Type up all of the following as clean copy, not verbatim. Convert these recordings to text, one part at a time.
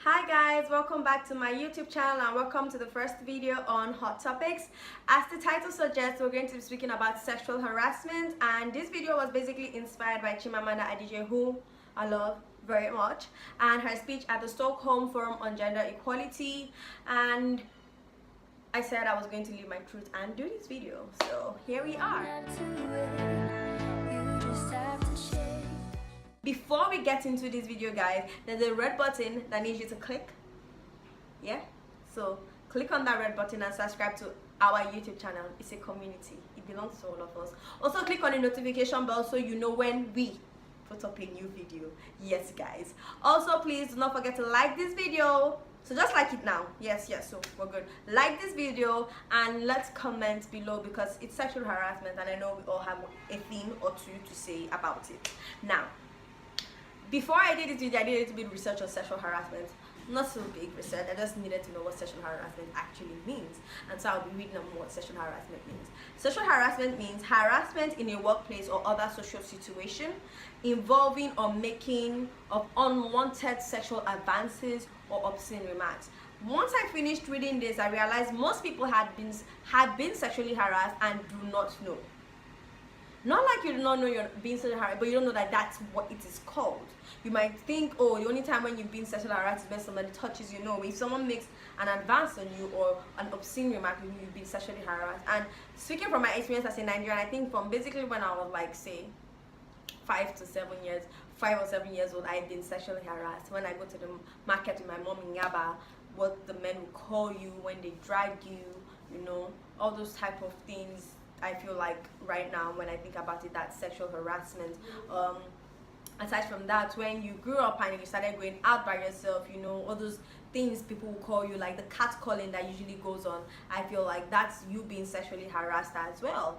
Hi guys, welcome back to my YouTube channel and welcome to the first video on hot topics. As the title suggests, we're going to be speaking about sexual harassment, and this video was basically inspired by Chimamanda Adichie, who I love very much, and her speech at the Stockholm Forum on gender equality. And I said I was going to live my truth and do this video, so here we are. Before we get into this video, guys, there's a red button that needs you to click. Yeah, so click on that red button and subscribe to our YouTube channel. It's a community, it belongs to all of us. Also click on the notification bell so you know when we put up a new video. Yes guys, also please do not forget to like this video. So just like it now. Yes, so we're good. Like this video and let's comment below, because it's sexual harassment and I know we all have a thing or two to say about it. Now, before I did this video, I did a little bit of research on sexual harassment. Not so big research, I just needed to know what sexual harassment actually means. And so I'll be reading on what sexual harassment means. Sexual harassment means harassment in a workplace or other social situation involving or making of unwanted sexual advances or obscene remarks. Once I finished reading this, I realized most people had been sexually harassed and do not know. Not like you do not know you're being sexually harassed, but you don't know that that's what it is called. You might think, oh, the only time when you've been sexually harassed is when somebody touches you. No, if someone makes an advance on you or an obscene remark, you've been sexually harassed. And speaking from my experience as a Nigerian, I think from basically when I was like, say, 5 or 7 years old, I've been sexually harassed. When I go to the market with my mom in Yaba, what the men will call you when they drag you, you know, all those type of things. I feel like right now when I think about it, that's sexual harassment. Aside from that, when you grew up and you started going out by yourself, you know, all those things people will call you, like the catcalling that usually goes on, I feel like that's you being sexually harassed as well.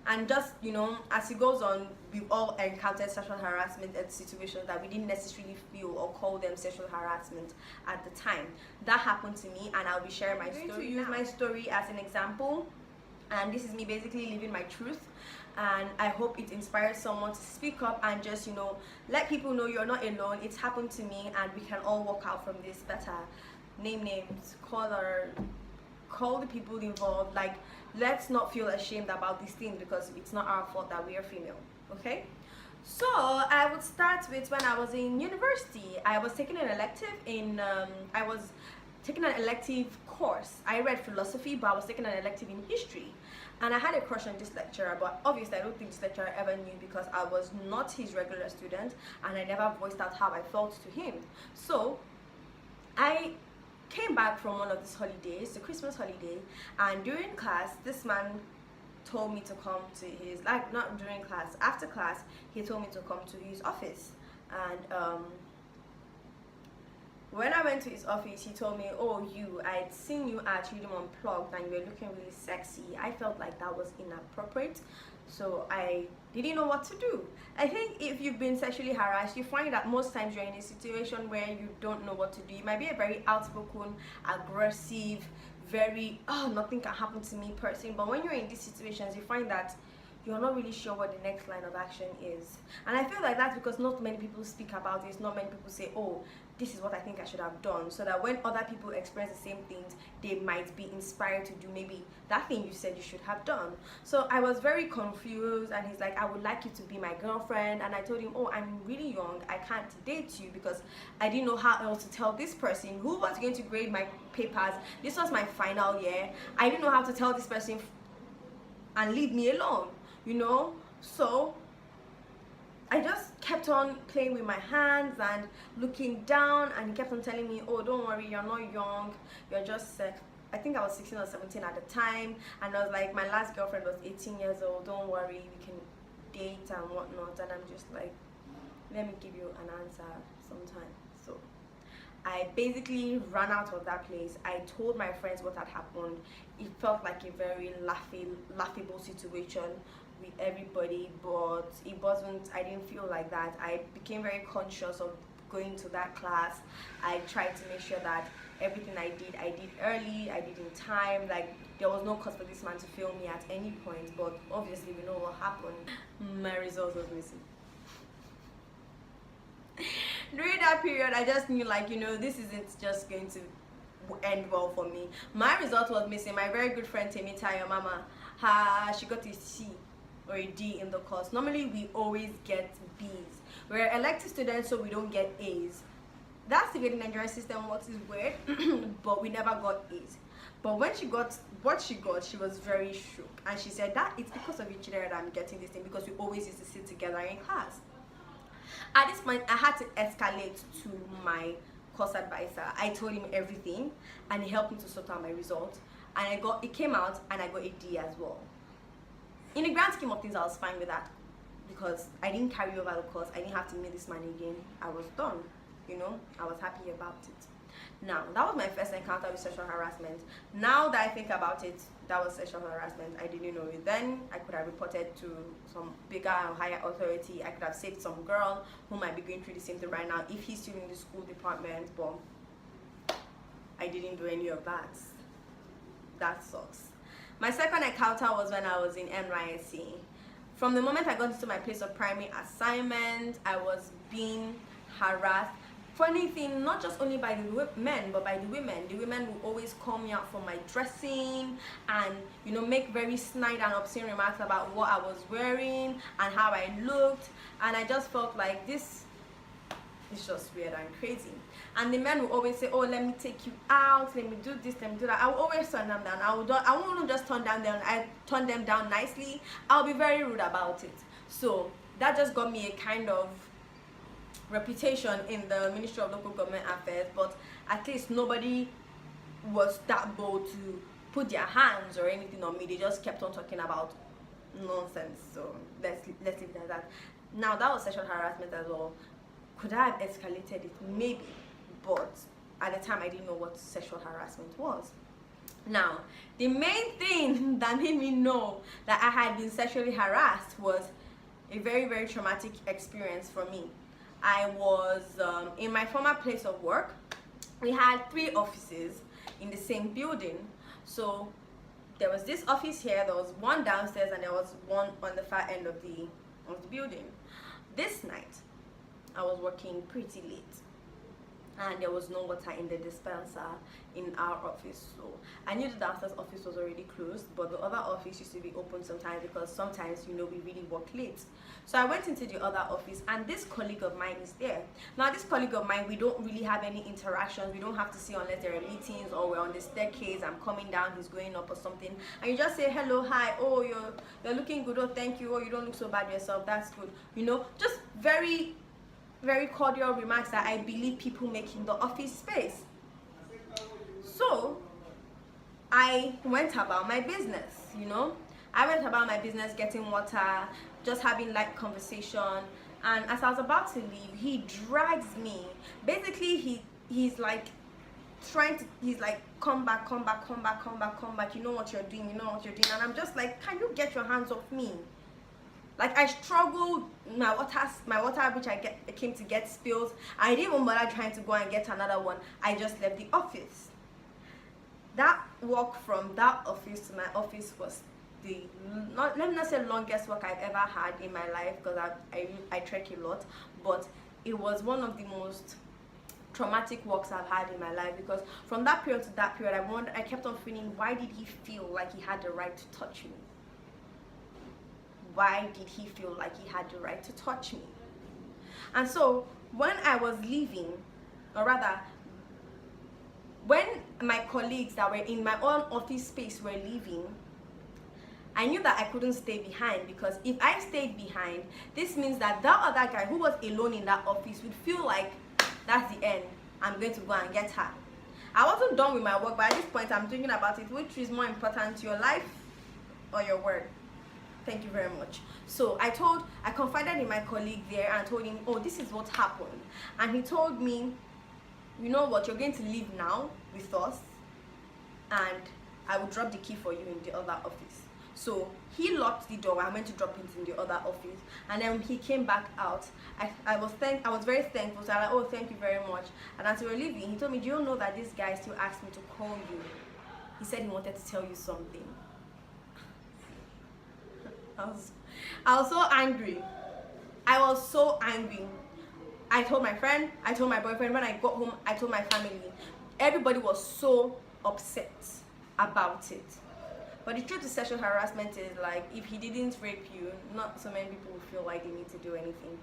And just, you know, as it goes on, we've all encountered sexual harassment in situations that we didn't necessarily feel or call them sexual harassment at the time. That happened to me, and I'll be sharing my story. I'm going to use my story as an example, and this is me basically living my truth, and I hope it inspires someone to speak up and just, you know, let people know you're not alone. It's happened to me and we can all walk out from this better. Name names, call the people involved. Like, let's not feel ashamed about this thing, because it's not our fault that we are female. Okay, so I would start with when I was in university. I was taking an elective in taking an elective course. I read philosophy, but I was taking an elective in history, and I had a crush on this lecturer, but obviously I don't think this lecturer ever knew, because I was not his regular student and I never voiced out how I felt to him. So I came back from one of these holidays, the Christmas holiday, and during class this man told me to come to his, like, not during class, after class he told me to come to his office. And when I went to his office, he told me, oh, I'd seen you at Rhythm Unplugged and you were looking really sexy. I felt like that was inappropriate, so I didn't know what to do. I think if you've been sexually harassed, you find that most times you're in a situation where you don't know what to do. You might be a very outspoken, aggressive, very, oh, nothing can happen to me person, but when you're in these situations, you find that you're not really sure what the next line of action is. And I feel like that's because not many people speak about this. Not many people say, oh, this is what I think I should have done, so that when other people experience the same things, they might be inspired to do maybe that thing you said you should have done. So I was very confused, and he's like, I would like you to be my girlfriend. And I told him, oh, I'm really young, I can't date you, because I didn't know how else to tell this person who was going to grade my papers. This was my final year. I didn't know how to tell this person and leave me alone, you know. So I just kept on playing with my hands and looking down, and he kept on telling me, oh, don't worry, you're not young, you're just I think I was 16 or 17 at the time, and I was like, my last girlfriend was 18 years old, don't worry, we can date and whatnot. And I'm just like, let me give you an answer sometime. So I basically ran out of that place. I told my friends what had happened. It felt like a very laughable situation with everybody, but it wasn't. I didn't feel like that. I became very conscious of going to that class. I tried to make sure that everything I did early, I did in time. Like, there was no cause for this man to fail me at any point, but obviously we know what happened. My results was missing. During that period, I just knew, like, this isn't just going to end well for me. My result was missing. My very good friend Temita, your mama, she got a C or a D in the course. Normally, we always get B's. We're elective students, so we don't get A's. That's the way the Nigerian system works, is weird, but we never got A's. But when she got what she got, she was very shook, and she said that it's because of each other that I'm getting this thing, because we always used to sit together in class. At this point, I had to escalate to my course advisor. I told him everything, and he helped me to sort out my results, and it came out, and I got a D as well. In the grand scheme of things, I was fine with that, because I didn't carry over the course. I didn't have to meet this man again. I was done. I was happy about it. Now, that was my first encounter with sexual harassment. Now that I think about it, that was sexual harassment. I didn't know it then. I could have reported to some bigger or higher authority. I could have saved some girl who might be going through the same thing right now if he's still in the school department, but I didn't do any of that. That sucks. My second encounter was when I was in NYSC. From the moment I got into my place of primary assignment, I was being harassed. Funny thing, not just only by the men, but by the women. The women will always call me out for my dressing and, make very snide and obscene remarks about what I was wearing and how I looked. And I just felt like this is just weird and crazy. And the men will always say, oh, let me take you out, let me do this, let me do that. I will always turn them down. I won't just turn them down. I turn them down nicely. I'll be very rude about it. So that just got me a kind of reputation in the Ministry of Local Government Affairs, but at least nobody was that bold to put their hands or anything on me. They just kept on talking about nonsense. So let's leave it at that. Now, that was sexual harassment as well. Could I have escalated it? Maybe, but at the time I didn't know what sexual harassment was. Now, the main thing that made me know that I had been sexually harassed was a very, very traumatic experience for me. I was in my former place of work. We had 3 offices in the same building. So there was this office here, there was one downstairs, and there was one on the far end of the building. This night, I was working pretty late, and there was no water in the dispenser in our office. So I knew the downstairs office was already closed, but the other office used to be open sometimes, because sometimes we really work late. So I went into the other office, and this colleague of mine is there. Now, this colleague of mine, we don't really have any interactions. We don't have to see unless there are meetings or we're on the staircase, I'm coming down, he's going up or something, and you just say hello, hi, oh, you're looking good, oh, thank you, oh, you don't look so bad yourself, that's good, just very, very cordial remarks that I believe people make in the office space. So I went about my business, I went about my business, getting water, just having light conversation, and as I was about to leave, he drags me. Basically, he's like come back, you know what you're doing, and I'm just like, can you get your hands off me? Like, I struggled, my water which I came to get spilled. I didn't even bother trying to go and get another one. I just left the office. That walk from that office to my office was let me not say longest walk I've ever had in my life, because I trek a lot, but it was one of the most traumatic walks I've had in my life, because from that period to that period, I kept on feeling, why did he feel like he had the right to touch me? Why did he feel like he had the right to touch me? And so when I was leaving, or rather, when my colleagues that were in my own office space were leaving, I knew that I couldn't stay behind, because if I stayed behind, this means that other guy who was alone in that office would feel like, that's the end, I'm going to go and get her. I wasn't done with my work, but at this point I'm thinking about it, which is more important, your life or your work? Thank you very much. So I confided in my colleague there and told him, oh, this is what happened. And he told me, you know what, you're going to leave now with us, and I will drop the key for you in the other office. So he locked the door. I went to drop it in the other office, and then he came back out. I was very thankful. So I was like, oh, thank you very much. And as we were leaving, he told me, do you know that this guy still asked me to call you? He said he wanted to tell you something. I was so angry. I was so angry. I told my friend, I told my boyfriend. When I got home, I told my family. Everybody was so upset about it. But the truth is, sexual harassment is like, if he didn't rape you, not so many people feel like they need to do anything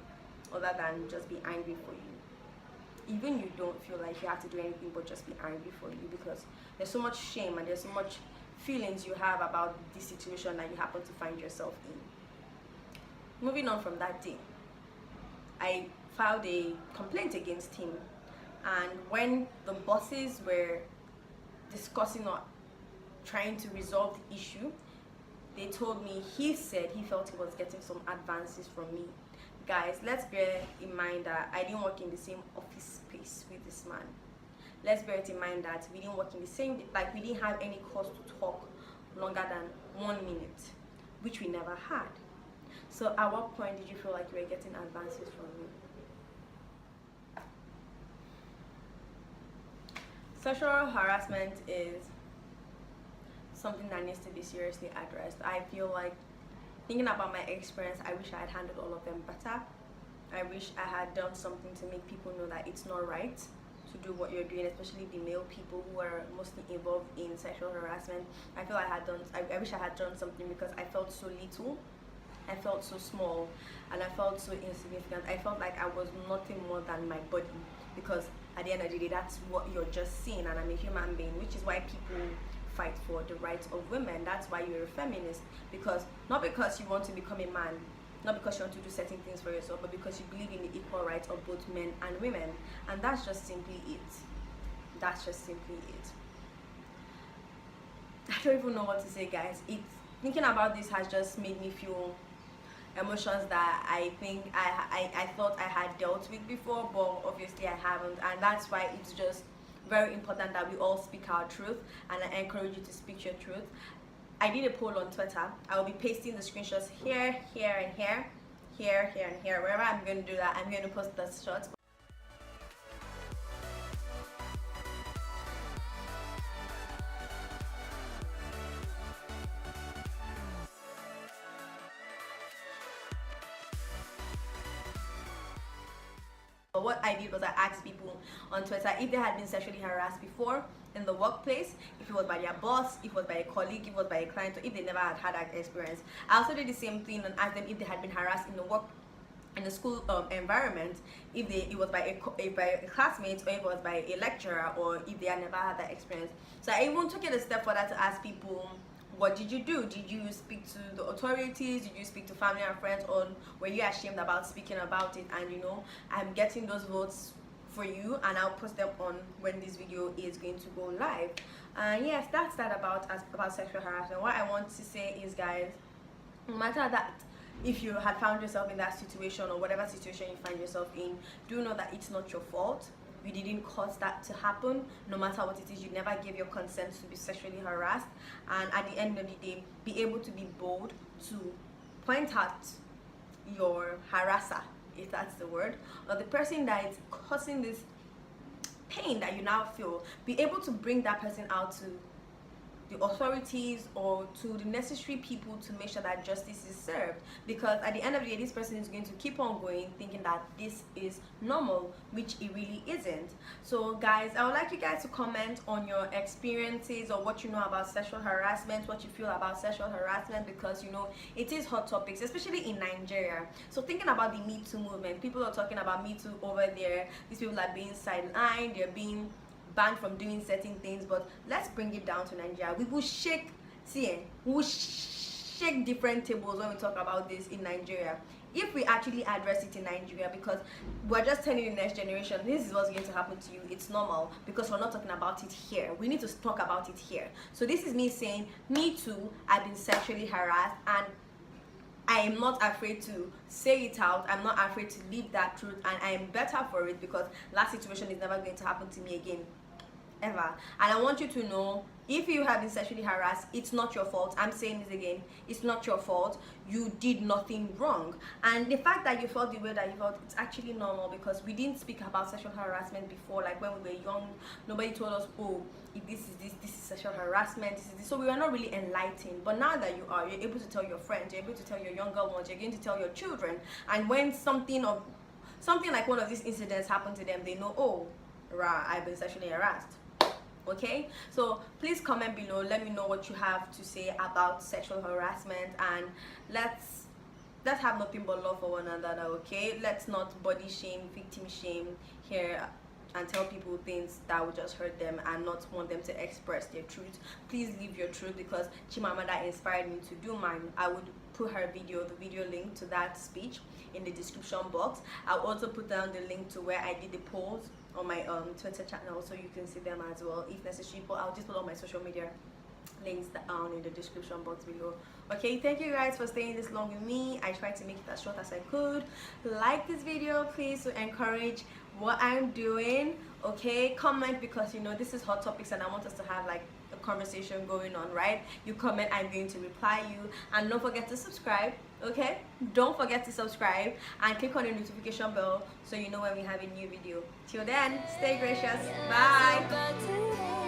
other than just be angry for you. Even you don't feel like you have to do anything but just be angry for you, because there's so much shame and there's so much feelings you have about the situation that you happen to find yourself in. Moving on from that day, I filed a complaint against him, and when the bosses were discussing or trying to resolve the issue, they told me he said he felt he was getting some advances from me. Guys, let's bear in mind that I didn't work in the same office space with this man. Let's bear it in mind that we didn't work in the same, like we didn't have any cause to talk longer than 1 minute, which we never had. So at what point did you feel like you were getting advances from me? Sexual harassment is something that needs to be seriously addressed. I feel like, thinking about my experience, I wish I had handled all of them better. I wish I had done something to make people know that it's not right to do what you're doing, especially the male people who are mostly involved in sexual harassment. I feel I wish I had done something, because I felt so little, I felt so small, and I felt so insignificant. I felt like I was nothing more than my body, because at the end of the day, that's what you're just seeing, and I'm a human being, which is why people fight for the rights of women. That's why you're a feminist, because not because you want to become a man, not because you want to do certain things for yourself, but because you believe in the equal rights of both men and women. And that's just simply it. That's just simply it. I don't even know what to say, guys. Thinking about this has just made me feel emotions that I think I thought I had dealt with before, but obviously I haven't. And that's why it's just very important that we all speak our truth, and I encourage you to speak your truth. I did a poll on Twitter. I will be pasting the screenshots here, here, and here, here, here, and here. Wherever I'm going to do that, I'm going to post the shots. But what I did was I asked people on Twitter if they had been sexually harassed before in the workplace, if it was by their boss, if it was by a colleague, if it was by a client, or if they never had that experience. I also did the same thing and asked them if they had been harassed in the school environment, if it was by a classmate, or if it was by a lecturer, or if they had never had that experience. So I even took it a step further to ask people, what did you do? Did you speak to the authorities? Did you speak to family and friends? Or were you ashamed about speaking about it? And you know, I'm getting those votes for you, and I'll post them on when this video is going to go live. And yes, that's that about sexual harassment. What I want to say is, guys, no matter that, if you had found yourself in that situation, or whatever situation you find yourself in, do know that it's not your fault. You didn't cause that to happen. No matter what it is, you never gave your consent to be sexually harassed. And at the end of the day, be able to be bold to point out your harasser, if that's the word, or the person that is causing this pain that you now feel. Be able to bring that person out to the authorities or to the necessary people to make sure that justice is served, because at the end of the day, this person is going to keep on going thinking that this is normal, which it really isn't. So guys, I would like you guys to comment on your experiences or what you know about sexual harassment, what you feel about sexual harassment, because you know it is hot topics, especially in Nigeria. So thinking about the Me Too movement, people are talking about Me Too over there. These people are being sidelined, they're being banned from doing certain things. But let's bring it down to Nigeria. We will shake different tables when we talk about this in Nigeria, if we actually address it in Nigeria, because we're just telling the next generation this is what's going to happen to you. It's normal, because we're not talking about it here. We need to talk about it here. So this is me saying, me too, I've been sexually harassed, and I am not afraid to say it out. I'm not afraid to live that truth, and I am better for it, because that situation is never going to happen to me again, ever. And I want you to know, if you have been sexually harassed, it's not your fault. I'm saying this again, it's not your fault. You did nothing wrong. And the fact that you felt the way that you felt, it's actually normal, because we didn't speak about sexual harassment before. Like when we were young, nobody told us, oh, if this is sexual harassment, this is this. So we were not really enlightened. But now that you are, you're able to tell your friends, you're able to tell your younger ones, you're going to tell your children. And when something of something like one of these incidents happened to them, they know, oh, rah, I've been sexually harassed. Okay, so please comment below, let me know what you have to say about sexual harassment, and let's have nothing but love for one another. Okay, let's not body shame, victim shame here and tell people things that will just hurt them and not want them to express their truth. Please leave your truth, because Chimamanda inspired me to do mine. I would put her video, the video link to that speech, in the description box. I'll also put down the link to where I did the polls on my Twitter channel, so you can see them as well if necessary. But I'll just put all my social media links down in the description box below. Okay, thank you guys for staying this long with me. I tried to make it as short as I could. Like this video please, to encourage what I'm doing. Okay, comment, because you know this is hot topics and I want us to have like a conversation going on, right? You comment, I'm going to reply you. And don't forget to subscribe. Okay, don't forget to subscribe and click on the notification bell so you know when we have a new video. Till then, stay gracious. Bye.